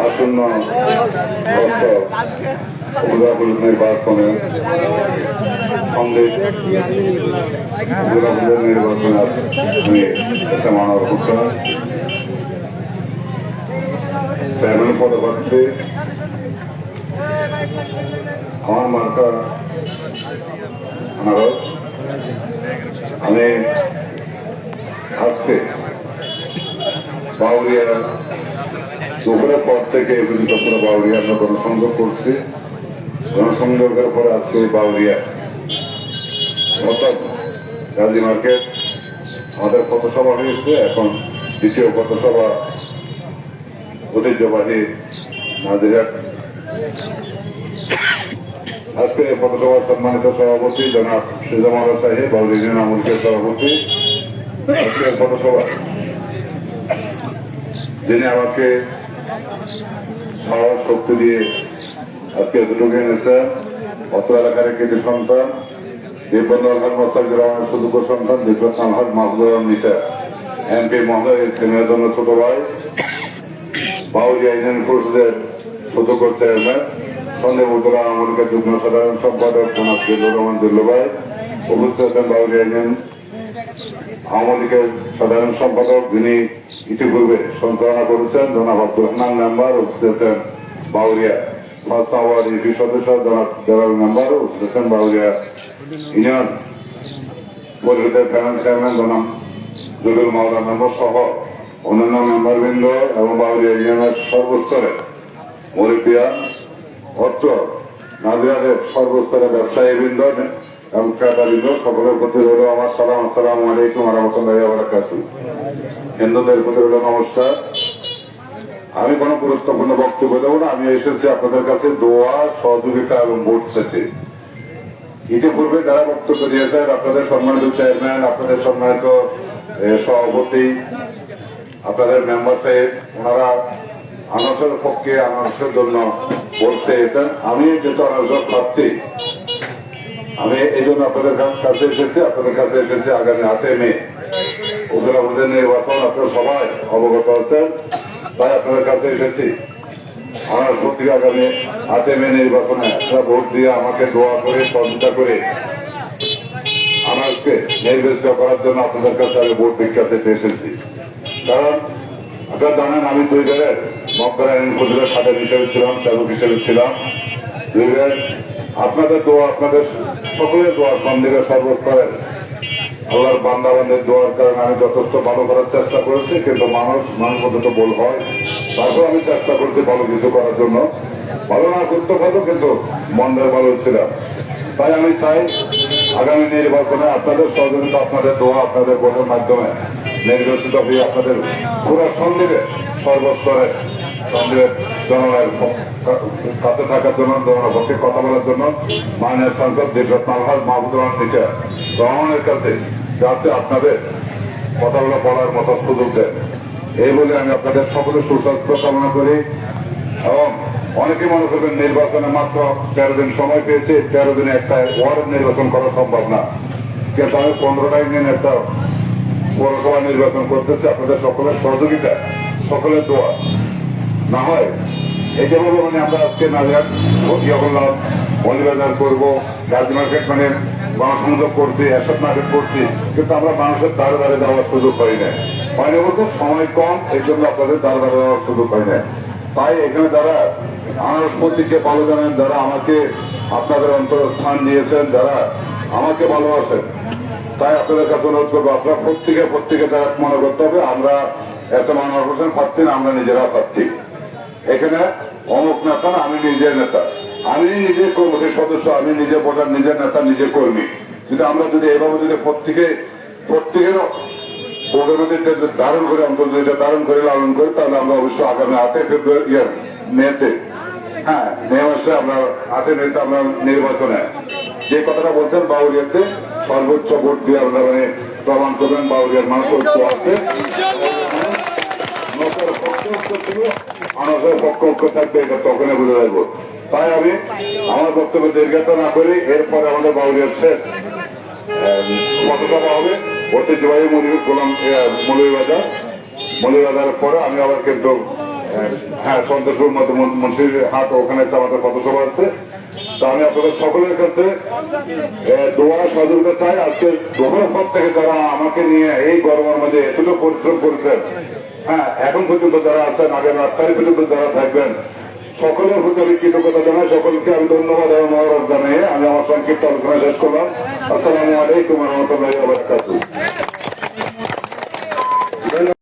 আসন্ন নির্বাচনে সন্দেহ নির্বাচনে আমি মানব হোসেন চেয়ারম্যান পদপ্রার্থী। আমার মার্কা আনারস। আমি আজকে বাউরিয়া দুপুরের পর থেকে পর্যন্ত পুরো বাউরিয়া আমরা গণসংযোগ করছি। গণসংযোগের পরে আজকে বাউরিয়া গাজী মার্কেট আমাদের পথসভা হয়েছে। এখন দ্বিতীয় পথসভা ঐতিহ্যবাহী নাজিরহাট। আজকে পথসভার সম্মানিত সভাপতি জনাব সুজামাল সাহেব, বাউরি ইউনিয়ন আওয়ামী লীগের সভাপতি। আজকে পথসভা যিনি আমাকে সাহস শক্তি দিয়ে আজকে এতটুকু এনেছেন, অত এলাকার কৃতি সন্তান দীপেন্দ্র আলহাজ মোস্তাফিজুর রহমানের সুযোগ্য সন্তান দীপেন্দ্র আলহাজ মাহবুবুর রহমান নিতা এমপি মহোদয়, সিনিয়র জন্য ছোট ভাই, বাউরিয়া ইউনিয়ন পরিষদের সুযোগ্য চেয়ারম্যান সন্দেহ উত্তরা আওয়ামী লীগের যুগ্ম সাধারণ সম্পাদক জনাব জিল্লুর রহমান জিল্লু ভাই, উপস্থিত আছেন বাউরিয়া ইউনিয়ন আওয়ামী লীগের সাধারণ সম্পাদক যিনি ইতিপূর্বে সঞ্চালনা করেছেন জনাব আব্দুল হান্নান মেম্বার, উপস্থিত আছেন বাউরিয়া ফার্স্ট আওয়ার্ড ইউপি সদস্য জনাব দেওয়াল মেম্বার, উপস্থিত আছেন বাউরিয়া ইউনিয়ন পরিষদের ফাইন্যান্স চেয়ারম্যান জনাব জুলুল মাওলা মেম্বার সহ অন্যান্য মেম্বারবৃন্দ এবং বাউরিয়া ইউনিয়নের সর্বস্তরে মুরব্বিয়া অর্থ নাজিরহাটের সর্বস্তরে ব্যবসায়ীবৃন্দ এবং ক্রেতাবৃন্দ সকলের প্রতি রইল আমার সালাম। আসসালামু আলাইকুম ওয়া রাহমাতুল্লাহি ওয়া বারাকাতুহু। হিন্দুদের প্রতি রইল নমস্কার। আমি কোনো গুরুত্বপূর্ণ বক্তব্য দেবো না। আমি এসেছি আপনাদের কাছে দোয়া, সহযোগিতা এবং ভোট চাইতে। ইতিপূর্বে যারা বক্তব্য দিয়েছেন, আপনাদের সম্মানিত চেয়ারম্যান, আপনাদের সম্মানিত সভাপতি, আপনাদের মেম্বার সাহেব, ওনারা আনারসের পক্ষে আনারসের জন্য ভোট চেয়েছেন। আমি যেহেতু আনারস প্রার্থী, আমি এই জন্য আপনাদের কাছে এসেছি। আপনাদের কাছে এসেছি আগামী 8 মে উপজেলা নির্বাচন, আপনারা সবাই অবগত আছেন, তাই আপনাদের কাছে এসেছি। আনারস পত্রিকা আগামী 8 মে নির্বাচনে আপনারা ভোট দিয়ে আমাকে দোয়া করে সহযোগিতা করে আনারসকে নির্বাচিত করার জন্য আপনাদের কাছে আমি ভোট ভিক্ষা চেয়ে এসেছি। কারণ আপনারা জানেন আমি 2 বারের মক্কার আইন উপজেলার সাধারণ হিসেবে ছিলাম, সেবক হিসেবে ছিলাম। 2 বার আপনাদের দোয়া, আপনাদের সকলের দোয়া, সন্দেহের সর্বস্তরের আল্লাহর বান্দাবান্দের দোয়ার কারণে আমি যথেষ্ট ভালো করার চেষ্টা করেছি। কিন্তু মানুষ মধ্যে ভুল হয়, তারপর আমি চেষ্টা করছি ভালো কিছু করার জন্য। ভালো না করতে পারবো, কিন্তু মন্দের ভালো ছিলাম। তাই আমি চাই আগামী নির্বাচনে আপনাদের সহযোগিতা, আপনাদের দোয়া, আপনাদের ভোটের মাধ্যমে নির্বাচিত হয়ে আপনাদের পুরো সন্দেহে সর্বস্তরে সন্দেহের জনগণের কাছে থাকার জন্য, জনগণের পক্ষে কথা বলার জন্য মাননীয় সাংসদ দীপরত্ন আলহাজ মাহবুবুর রহমান নিতা রহমানের কাছে যাতে আপনাদের কথাগুলো বলার মতো সুযোগ দেন, এই বলে আমি আপনাদের সকলের সুস্বাস্থ্য কামনা করি। এবং অনেকে মনে করবেন নির্বাচনে মাত্র 13 দিন সময় পেয়েছে, 13 দিনে একটা ওয়ার্ড নির্বাচন করা সম্ভব না, কিন্তু আমি 15টা ইউনিয়ন একটা পৌরসভা নির্বাচন করতেছি। আপনাদের সকলের সহযোগিতা, সকলের দোয়া না হয় এটা বলবো মানে আমরা আজকে নাজিরহাট ভর্তিয়া করলাম, বলিবাজার করবো, গাজী মার্কেট মানে গণসংযোগ করছি, এসব মার্কেট করছি, কিন্তু আমরা মানুষের দ্বারে দ্বারে যাওয়ার সুযোগ পাই না। হয়নি বলতে সময় কম, এই জন্য আপনাদের দ্বারে দ্বারে যাওয়ার সুযোগ পাই না। তাই এখানে যারা আনারস প্রতীককে ভালো জানেন, যারা আমাকে আপনাদের অন্তরস্থান দিয়েছেন, যারা আমাকে ভালোবাসেন, তাই আপনাদের কাছে অনুরোধ করবো আপনারা প্রত্যেকে তারা মনে করতে হবে আমরা এত মানুষ হোসেন প্রার্থী না, আমরা নিজেরা প্রার্থী। এখানে অমুক নেতা না, আমি নিজের নেতা, আমি নিজের কর্মীর সদস্য, আমি নিজে ভোটার, নিজের নেতা, নিজের কর্মী। কিন্তু আমরা যদি এভাবে যদি প্রত্যেকের ভোটের মধ্যে ধারণ করে, অন্তত ধারণ করে লালন করি, তাহলে আমরা অবশ্যই আগামী 8 ফেব্রুয়ারি মেতে, হ্যাঁ মে মাসে আমরা 8 মেতে আমরা নির্বাচনে যে কথাটা বলছেন বাউরিয়াতে সর্বোচ্চ ভোট দিয়ে আমরা মানে প্রমাণ করবেন বাউরিয়ার মানুষ আছে, আনারসের পক্ষ থাকবে, এটা তখনই বুঝে যাবো। তাই আমি আমার বক্তব্য দীর্ঘায়িত না করি, এরপরে আমাদের বাউরিয়ার শেষ পথসভা হবে, ঐতিহ্যবাহী মৌলভীবাজারের পরে আমি আবার কিন্তু হ্যাঁ সন্তোষপুর মুন্সির হাট, ওখানে একটা আমাদের পথসভা আছে। তা আমি আপনাদের সকলের কাছে দোয়া সহযোগিতা চাই। আজকে দোকানের পর থেকে যারা আমাকে নিয়ে এই গরমের মধ্যে এতটুকু পরিশ্রম করেছেন, হ্যাঁ এখন পর্যন্ত যারা আছেন, আগামী 8 তারিখ পর্যন্ত যারা থাকবেন, সকলের প্রতি আমি কৃতজ্ঞতা জানাই। সকলকে আমি ধন্যবাদ এবং মহরত জানিয়ে আমি আমার সংক্ষিপ্ত আলোচনা শেষ করলাম। আসসালামু আলাইকুম ওয়া রাহমাতুল্লাহি ওয়া বারাকাতুহু।